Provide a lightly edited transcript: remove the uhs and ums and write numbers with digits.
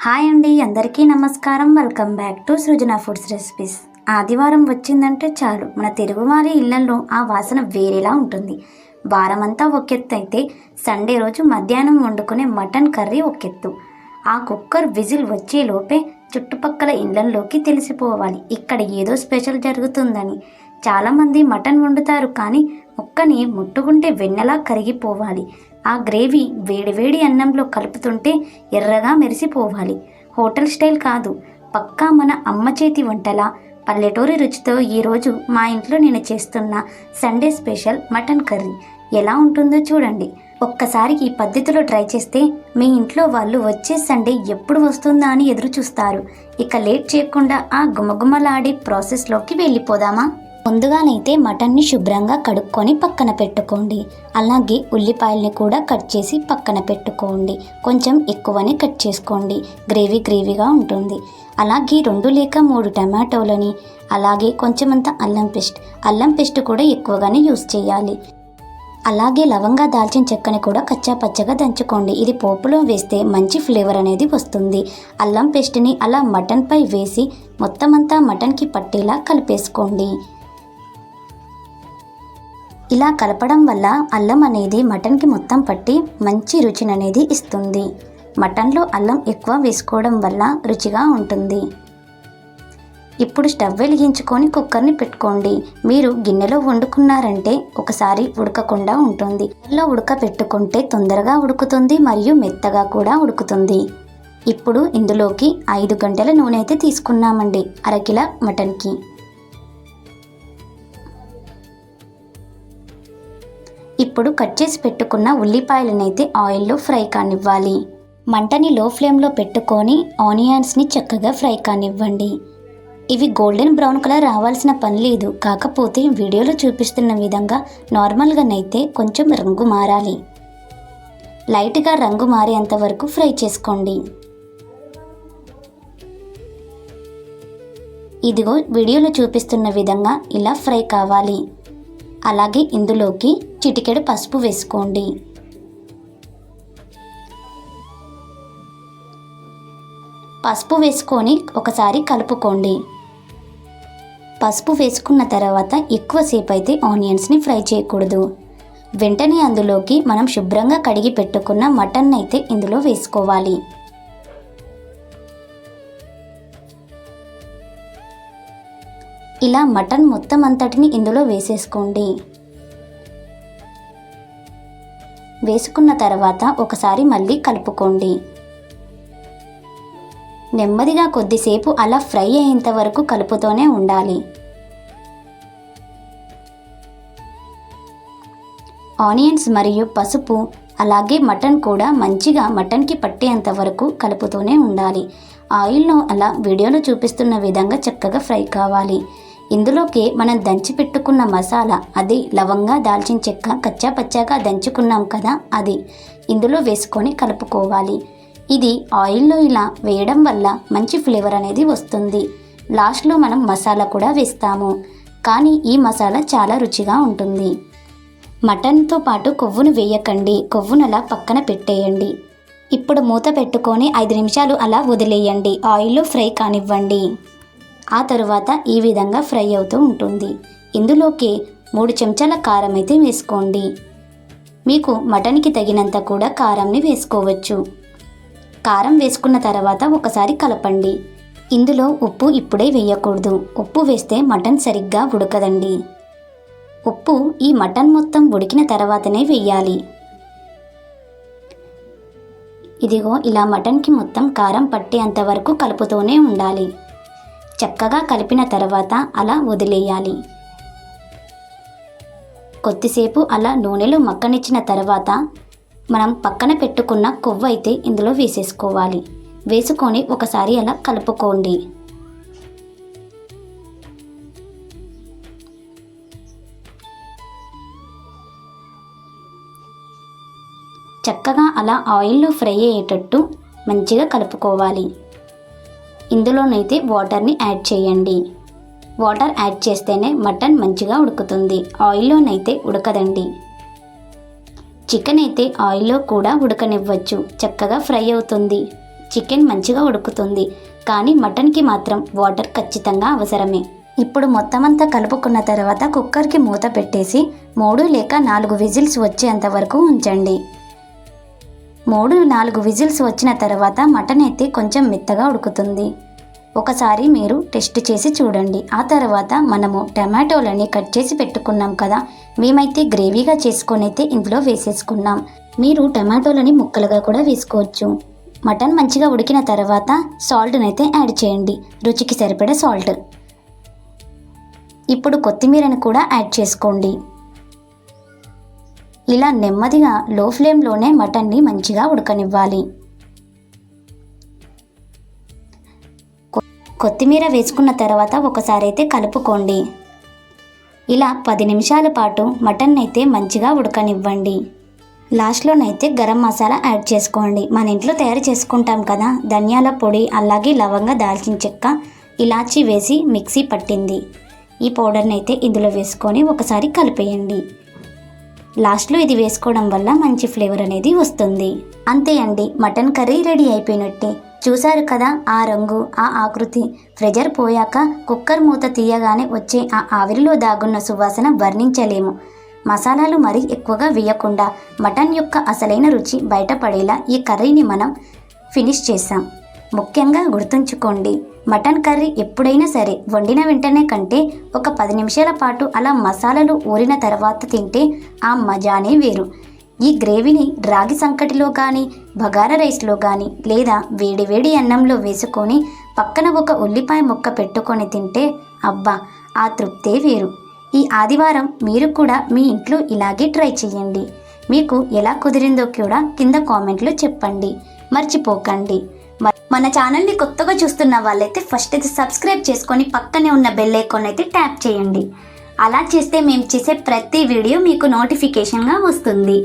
Hi అండి, అందరికీ నమస్కారం. Welcome back to Srujana foods recipes. ఆదివారం వచ్చిందంటే చాలు మన తెలుగువారి ఇళ్లలో ఆ వాసన వేరేలా ఉంటుంది. వారమంతా ఒకెత్తు అయితే సండే రోజు మధ్యాహ్నం వండుకునే మటన్ కర్రీ ఒకెత్తు. ఆ కుక్కర్ విజిల్ వచ్చే లోపే చుట్టుపక్కల ఇళ్లల్లోకి తెలిసిపోవాలి ఇక్కడ ఏదో స్పెషల్ జరుగుతుందని. చాలామంది మటన్ వండుతారు, కానీ ముక్కని ముట్టుకుంటే వెన్నెలా కరిగిపోవాలి. ఆ గ్రేవీ వేడివేడి అన్నంలో కలుపుతుంటే ఎర్రగా మెరిసిపోవాలి. హోటల్ స్టైల్ కాదు, పక్కా మన అమ్మ చేతి వంటలా పల్లెటూరి రుచితో ఈరోజు మా ఇంట్లో నేను చేస్తున్న సండే స్పెషల్ మటన్ కర్రీ ఎలా ఉంటుందో చూడండి. ఒక్కసారి ఈ పద్ధతిలో ట్రై చేస్తే మీ ఇంట్లో వాళ్ళు వచ్చే సండే ఎప్పుడు వస్తుందా అని ఎదురు చూస్తారు. ఇక లేట్ చేయకుండా ఆ గుమగుమలాడే ప్రాసెస్లోకి వెళ్ళిపోదామా. ముందుగానైతే మటన్ని శుభ్రంగా కడుక్కొని పక్కన పెట్టుకోండి. అలాగే ఉల్లిపాయల్ని కూడా కట్ చేసి పక్కన పెట్టుకోండి. కొంచెం ఎక్కువనే కట్ చేసుకోండి, గ్రేవీగా ఉంటుంది. అలాగే 2 లేక 3 టమాటోలని, అలాగే కొంచెమంత అల్లం పేస్ట్ కూడా ఎక్కువగానే యూస్ చేయాలి. అలాగే లవంగా దాల్చిన చెక్కని కూడా కచ్చా పచ్చగా దంచుకోండి. ఇది పోపులో వేస్తే మంచి ఫ్లేవర్ అనేది వస్తుంది. అల్లం పేస్ట్ని అలా మటన్పై వేసి మొత్తం అంతా మటన్కి పట్టేలా కలిపేసుకోండి. ఇలా కలపడం వల్ల అల్లం అనేది మటన్కి మొత్తం పట్టి మంచి రుచిని అనేది ఇస్తుంది. మటన్లో అల్లం ఎక్కువ వేసుకోవడం వల్ల రుచిగా ఉంటుంది. ఇప్పుడు స్టవ్ వెలిగించుకొని కుక్కర్ని పెట్టుకోండి. మీరు గిన్నెలో వండుకున్నారంటే ఒకసారి ఉడకకుండా ఉంటుంది. కుక్కర్లో ఉడకపెట్టుకుంటే తొందరగా ఉడుకుతుంది మరియు మెత్తగా కూడా ఉడుకుతుంది. ఇప్పుడు ఇందులోకి 5 గంటల నూనె అయితే తీసుకున్నామండి, అరకిల మటన్కి. ఇప్పుడు కట్ చేసి పెట్టుకున్న ఉల్లిపాయలనైతే ఆయిల్లో ఫ్రై కానివ్వాలి. మంటని లో ఫ్లేమ్లో పెట్టుకొని ఆనియన్స్ని చక్కగా ఫ్రై కానివ్వండి. ఇవి గోల్డెన్ బ్రౌన్ కలర్ రావాల్సిన పని లేదు, కాకపోతే వీడియోలో చూపిస్తున్న విధంగా నార్మల్గానైతే కొంచెం రంగు మారాలి. లైట్గా రంగు మారేంత వరకు ఫ్రై చేసుకోండి. ఇదిగో వీడియోలో చూపిస్తున్న విధంగా ఇలా ఫ్రై కావాలి. అలాగే ఇందులోకి చిటికెడు పసుపు వేసుకోండి. పసుపు వేసుకొని ఒకసారి కలుపుకోండి. పసుపు వేసుకున్న తర్వాత ఎక్కువసేపు అయితే ఆనియన్స్ని ఫ్రై చేయకూడదు. వెంటనే అందులోకి మనం శుభ్రంగా కడిగి పెట్టుకున్న మటన్ అయితే ఇందులో వేసుకోవాలి. ఇలా మటన్ మొత్తం అంతటిని ఇందులో వేసేసుకోండి. వేసుకున్న తర్వాత ఒకసారి మళ్ళీ కలుపుకోండి. నెమ్మదిగా కొద్దిసేపు అలా ఫ్రై అయ్యేంత వరకు కలుపుతూనే ఉండాలి. ఆనియన్స్ మరియు పసుపు అలాగే మటన్ కూడా మంచిగా మటన్కి పట్టేంత వరకు కలుపుతూనే ఉండాలి. ఆయిల్ను అలా వీడియోలో చూపిస్తున్న విధంగా చక్కగా ఫ్రై కావాలి. ఇందులోకి మనం దంచి పెట్టుకున్న మసాలా, అది లవంగా దాల్చిన చెక్క కచ్చా పచ్చాగా దంచుకున్నాం కదా, అది ఇందులో వేసుకొని కలుపుకోవాలి. ఇది ఆయిల్లో ఇలా వేయడం వల్ల మంచి ఫ్లేవర్ అనేది వస్తుంది. లాస్ట్లో మనం మసాలా కూడా వేస్తాము, కానీ ఈ మసాలా చాలా రుచిగా ఉంటుంది. మటన్తో పాటు కొవ్వును వేయకండి, కొవ్వును అలా పక్కన పెట్టేయండి. ఇప్పుడు మూత పెట్టుకొని 5 నిమిషాలు అలా వదిలేయండి. ఆయిల్లో ఫ్రై కానివ్వండి. ఆ తరువాత ఈ విధంగా ఫ్రై అవుతూ ఉంటుంది. ఇందులోకి 3 చెంచాల కారం అయితే వేసుకోండి. మీకు మటన్కి తగినంత కూడా కారంని వేసుకోవచ్చు. కారం వేసుకున్న తర్వాత ఒకసారి కలపండి. ఇందులో ఉప్పు ఇప్పుడే వేయకూడదు, ఉప్పు వేస్తే మటన్ సరిగ్గా ఉడకదండి. ఉప్పు ఈ మటన్ మొత్తం ఉడికిన తర్వాతనే వేయాలి. ఇదిగో ఇలా మటన్కి మొత్తం కారం పట్టేంత వరకు కలుపుతూనే ఉండాలి. చక్కగా కలిపిన తర్వాత అలా వదిలేయాలి. కొద్దిసేపు అలా నూనెలో మగ్గనిచ్చిన తర్వాత మనం పక్కన పెట్టుకున్న కొవ్వు అయితే ఇందులో వేసేసుకోవాలి. వేసుకొని ఒకసారి అలా కలుపుకోండి. చక్కగా అలా ఆయిల్లో ఫ్రై అయ్యేటట్టు మంచిగా కలుపుకోవాలి. ఇందులోనైతే వాటర్ని యాడ్ చేయండి. వాటర్ యాడ్ చేస్తేనే మటన్ మంచిగా ఉడుకుతుంది, ఆయిల్లోనైతే ఉడకదండి. చికెన్ అయితే ఆయిల్లో కూడా ఉడకనివ్వచ్చు, చక్కగా ఫ్రై అవుతుంది. చికెన్ మంచిగా ఉడుకుతుంది. కానీ మటన్కి మాత్రం వాటర్ ఖచ్చితంగా అవసరమే. ఇప్పుడు మొత్తం అంతా కలుపుకున్న తర్వాత కుక్కర్కి మూత పెట్టేసి 3 లేక 4 విజిల్స్ వచ్చేంత వరకు ఉంచండి. 3-4 విజిల్స్ వచ్చిన తర్వాత మటన్ అయితే కొంచెం మెత్తగా ఉడుకుతుంది. ఒకసారి మీరు టెస్ట్ చేసి చూడండి. ఆ తర్వాత మనము టమాటోలని కట్ చేసి పెట్టుకున్నాం కదా, మేమైతే గ్రేవీగా చేసుకొని అయితే ఇందులో వేసేసుకున్నాం. మీరు టమాటోలని ముక్కలుగా కూడా వేసుకోవచ్చు. మటన్ మంచిగా ఉడికిన తర్వాత సాల్ట్ని అయితే యాడ్ చేయండి, రుచికి సరిపడే సాల్ట్. ఇప్పుడు కొత్తిమీరని కూడా యాడ్ చేసుకోండి. ఇలా నెమ్మదిగా లో ఫ్లేమ్లోనే మటన్ని మంచిగా ఉడకనివ్వాలి. కొత్తిమీర వేసుకున్న తర్వాత ఒకసారి అయితే కలుపుకోండి. ఇలా 10 నిమిషాల పాటు మటన్ అయితే మంచిగా ఉడకనివ్వండి. లాస్ట్లోనైతే గరం మసాలా యాడ్ చేసుకోండి. మన ఇంట్లో తయారు చేసుకుంటాం కదా, ధనియాల పొడి, అలాగే లవంగ, దాల్చిన చెక్క, ఇలాచీ వేసి మిక్సీ పట్టింది. ఈ పౌడర్ని అయితే ఇందులో వేసుకొని ఒకసారి కలిపేయండి. లాస్ట్లో ఇది వేసుకోవడం వల్ల మంచి ఫ్లేవర్ అనేది వస్తుంది. అంతే అండి, మటన్ కర్రీ రెడీ అయిపోయినట్టే. చూసారు కదా, ఆ రంగు, ఆ ఆకృతి. ప్రెజర్ పోయాక కుక్కర్ మూత తీయగానే వచ్చే ఆ ఆవిరిలో దాగున్న సువాసన వర్ణించలేము. మసాలాలు మరీ ఎక్కువగా వేయకుండా మటన్ యొక్క అసలైన రుచి బయటపడేలా ఈ కర్రీని మనం ఫినిష్ చేసాం. ముఖ్యంగా గుర్తుంచుకోండి, మటన్ కర్రీ ఎప్పుడైనా సరే వండిన వెంటనే కంటే ఒక 10 నిమిషాల పాటు అలా మసాలాలు ఊరిన తర్వాత తింటే ఆ మజానే వేరు. ఈ గ్రేవీని రాగి సంకటిలో కానీ, బగారా రైస్లో కానీ, లేదా వేడివేడి అన్నంలో వేసుకొని పక్కన ఒక ఉల్లిపాయ ముక్క పెట్టుకొని తింటే అబ్బా, ఆ తృప్తే వేరు. ఈ ఆదివారం మీరు కూడా మీ ఇంట్లో ఇలాగే ట్రై చేయండి. మీకు ఎలా కుదిరిందో కూడా కింద కామెంట్లో చెప్పండి. మర్చిపోకండి. మన ఛానల్ని కొత్తగా చూస్తున్న వాళ్ళైతే ఫస్ట్ అయితే సబ్స్క్రైబ్ చేసుకొని పక్కనే ఉన్న బెల్ ఐకాన్ అయితే ట్యాప్ చేయండి. అలా చేస్తే మేము చేసే ప్రతి వీడియో మీకు నోటిఫికేషన్గా వస్తుంది.